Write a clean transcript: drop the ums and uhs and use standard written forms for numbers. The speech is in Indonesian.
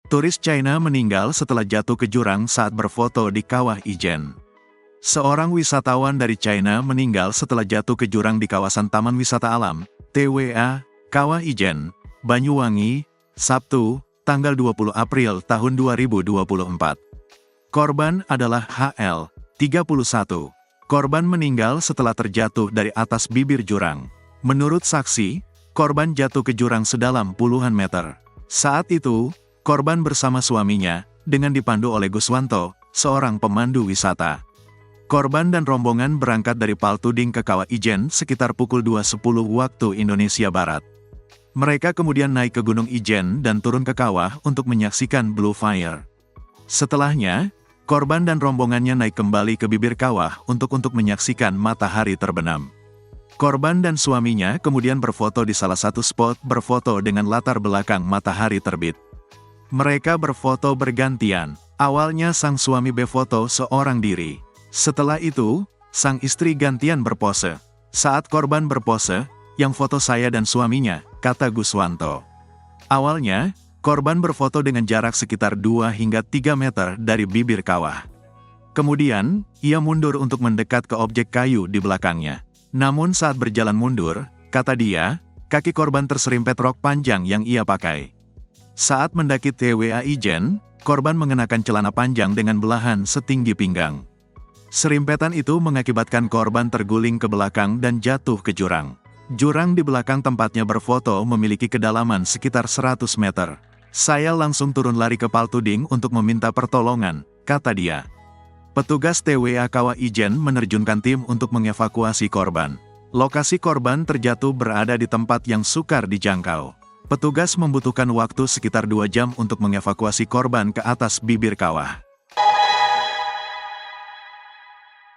Turis China meninggal setelah jatuh ke jurang saat berfoto di Kawah Ijen. Seorang wisatawan dari China meninggal setelah jatuh ke jurang di kawasan Taman Wisata Alam, TWA, Kawah Ijen, Banyuwangi, Sabtu, tanggal 20 April tahun 2024. Korban adalah HL, 31. Korban meninggal setelah terjatuh dari atas bibir jurang. Menurut saksi, korban jatuh ke jurang sedalam puluhan meter. Saat itu, korban bersama suaminya, dengan dipandu oleh Guswanto, seorang pemandu wisata. Korban dan rombongan berangkat dari Paltuding ke Kawah Ijen sekitar pukul 2.10 waktu Indonesia Barat. Mereka kemudian naik ke Gunung Ijen dan turun ke kawah untuk menyaksikan Blue Fire. Setelahnya, korban dan rombongannya naik kembali ke bibir kawah untuk menyaksikan matahari terbenam. Korban dan suaminya kemudian berfoto di salah satu spot berfoto dengan latar belakang matahari terbit. Mereka berfoto bergantian. Awalnya sang suami berfoto seorang diri. Setelah itu, sang istri gantian berpose. Saat korban berpose, yang foto saya dan suaminya, kata Guswanto. Awalnya, korban berfoto dengan jarak sekitar 2 hingga 3 meter dari bibir kawah. Kemudian, ia mundur untuk mendekat ke objek kayu di belakangnya. Namun saat berjalan mundur, kata dia, kaki korban terserimpet rok panjang yang ia pakai. Saat mendaki TWA Ijen, korban mengenakan celana panjang dengan belahan setinggi pinggang. Serimpetan itu mengakibatkan korban terguling ke belakang dan jatuh ke jurang. Jurang di belakang tempatnya berfoto memiliki kedalaman sekitar 100 meter. Saya langsung turun lari ke Paltuding untuk meminta pertolongan, kata dia. Petugas TWA Kawah Ijen menerjunkan tim untuk mengevakuasi korban. Lokasi korban terjatuh berada di tempat yang sukar dijangkau. Petugas membutuhkan waktu sekitar 2 jam untuk mengevakuasi korban ke atas bibir kawah.